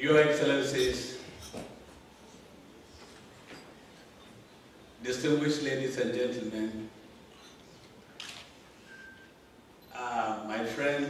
Your Excellencies, distinguished ladies and gentlemen, my friend,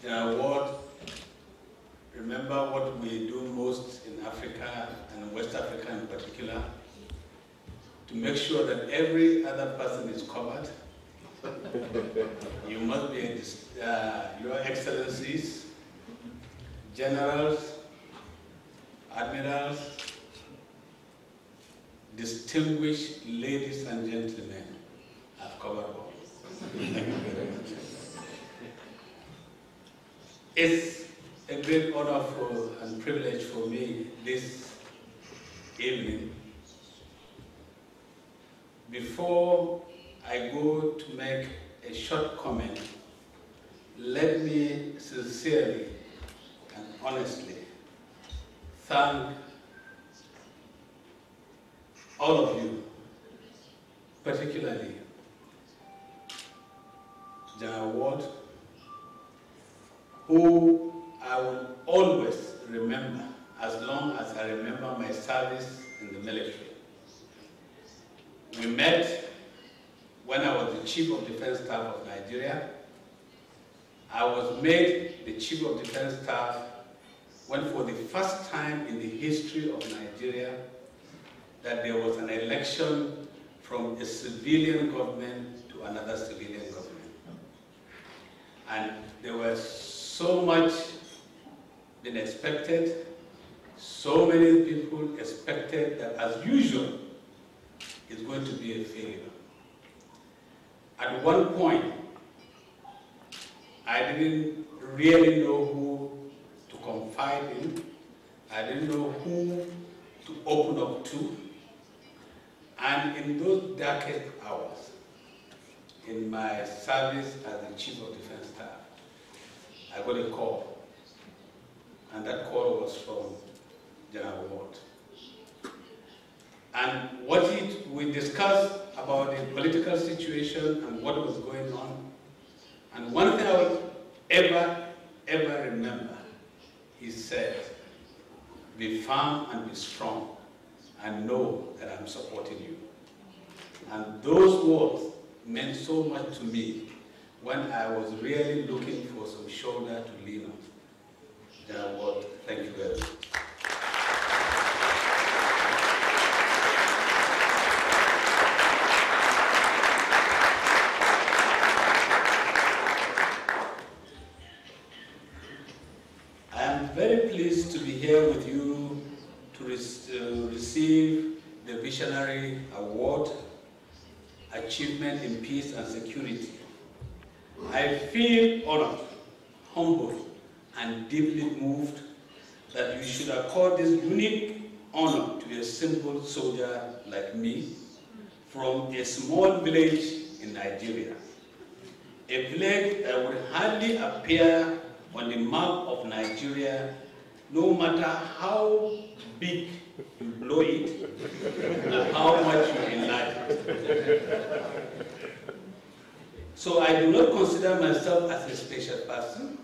General Ward, remember what we do most in Africa and West Africa in particular, to make sure that every other person is covered. You must be, Your Excellencies, Generals, Admirals, distinguished ladies and gentlemen, I've covered all. Thank you very much. It's a great honor and privilege for me this evening. Before I go to make a short comment, let me sincerely and honestly thank all of you, particularly General Ward, who I will always remember as long as I remember my service in the military. We met when I was the Chief of Defense Staff of Nigeria. I was made the Chief of Defense Staff when, for the first time in the history of Nigeria, that there was an election from a civilian government to another civilian government. And there was so much been expected, so many people expected that, as usual, it's going to be a failure. At one point, I didn't really know who to confide in. I didn't know who to open up to. And in those darkest hours, in my service as the Chief of Defense Staff, I got a call. And that call was from General Ward. And we discussed about the political situation and what was going on. And one thing I will ever remember, he said, be firm and be strong and know that I'm supporting you. And those words meant so much to me when I was really looking for some shoulder to lean on. General Ward, thank you very much. I am very pleased to be here with you to receive the Visionary Award, Achievement in Peace and Security. I feel honored, humbled, and deeply moved that you should accord this unique honor to a simple soldier like me from a small village in Nigeria. A village that would hardly appear on the map of Nigeria, no matter how big you blow it and how much you enlarge it. So I do not consider myself as a special person.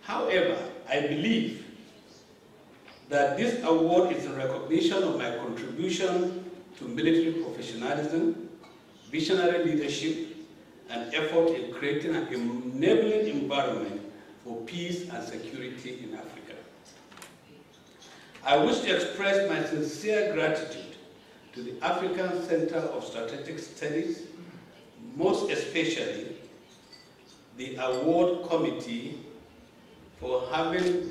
However, I believe that this award is a recognition of my contribution to military professionalism, visionary leadership, and effort in creating an enabling environment for peace and security in Africa. I wish to express my sincere gratitude to the African Center of Strategic Studies, most especially the award committee, for having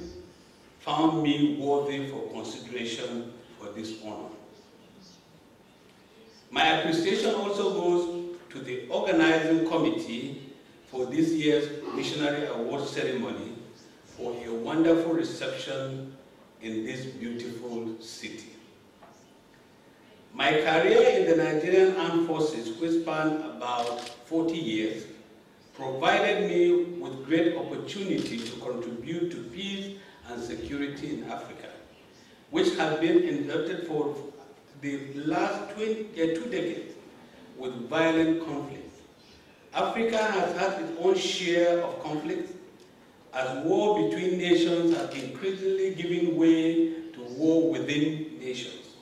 found me worthy for consideration for this honor. My appreciation also goes to the organizing committee for this year's Missionary Award ceremony for a wonderful reception in this beautiful city. My career in the Nigerian Armed Forces, which spanned about 40 years, provided me with great opportunity to contribute to peace and security in Africa, which has been indebted for the last 2 decades with violent conflict. Africa has had its own share of conflict, as war between nations has increasingly given way to war within nations.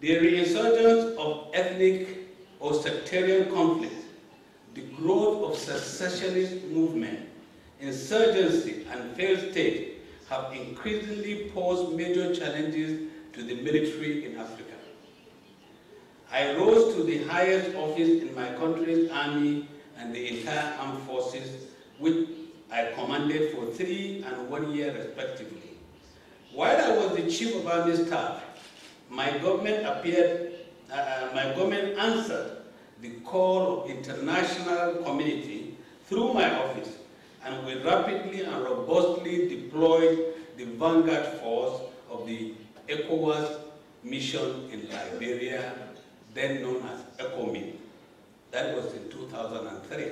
The resurgence of ethnic or sectarian conflict, the growth of secessionist movement, insurgency, and failed state have increasingly posed major challenges to the military in Africa. I rose to the highest office in my country's army and the entire armed forces, which I commanded for 3 and 1 year respectively. While I was the Chief of Army Staff, my government answered the call of international community through my office, and we rapidly and robustly deployed the vanguard force of the ECOWAS mission in Liberia, then known as ECOMIN. That was in 2003.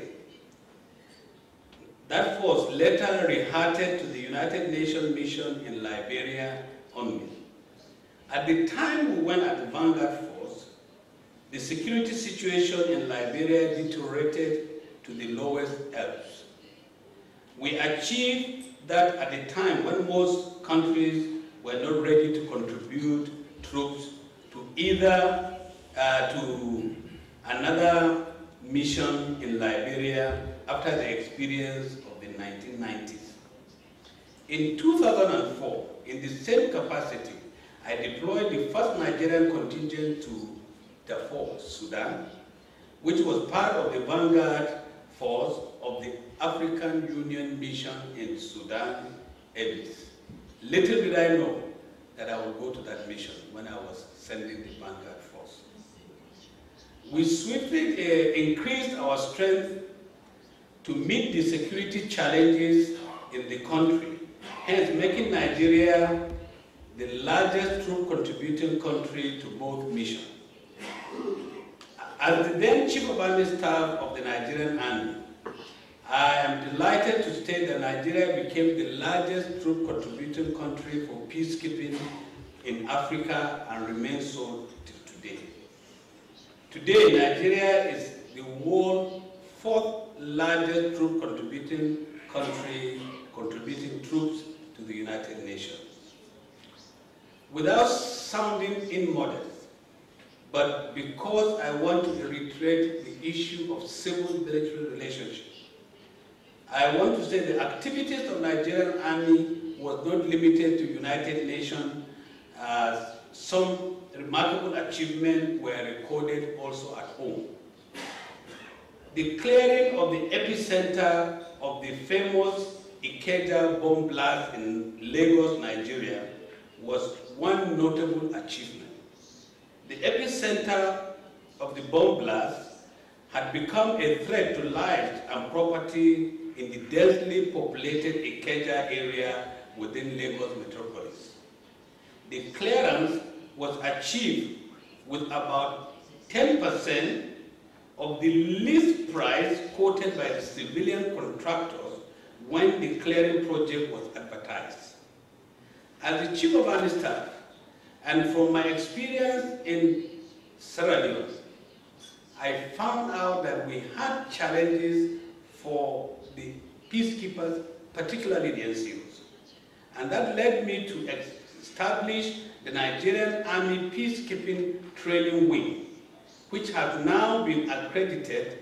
That force later rehearted to the United Nations mission in Liberia only. At the time we went at the vanguard force, the security situation in Liberia deteriorated to the lowest ebbs. We achieved that at a time when most countries were not ready to contribute troops to either to another mission in Liberia after the experience of the 1990s. In 2004, in the same capacity, I deployed the first Nigerian contingent to Darfur, Sudan, which was part of the vanguard force of the African Union mission in Sudan, Abyss. Little did I know that I would go to that mission when I was sending the vanguard force. We swiftly increased our strength to meet the security challenges in the country, hence making Nigeria the largest troop contributing country to both missions. As the then Chief of Army Staff of the Nigerian Army, I am delighted to state that Nigeria became the largest troop contributing country for peacekeeping in Africa and remains so today. Today, Nigeria is the world's 4th largest troop contributing country, contributing troops to the United Nations. Without sounding immodest, but because I want to reiterate the issue of civil-military relationships, I want to say the activities of Nigerian Army was not limited to United Nations, as some remarkable achievements were recorded also at home. The clearing of the epicenter of the famous Ikeja bomb blast in Lagos, Nigeria, was one notable achievement. The epicenter of the bomb blast had become a threat to lives and property in the densely populated Ikeja area within Lagos metropolis. The clearance was achieved with about 10% of the least price quoted by the civilian contractors when the clearing project was advertised. As the Chief of Army Staff, and from my experience in Sierra Leone, I found out that we had challenges for the peacekeepers, particularly the NCOs. And that led me to establish the Nigerian Army Peacekeeping Training Wing, which has now been accredited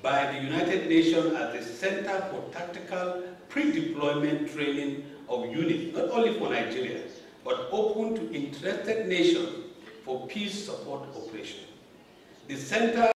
by the United Nations as the Center for Tactical Pre-Deployment Training of units, not only for Nigeria, but open to interested nations for peace support operations. The center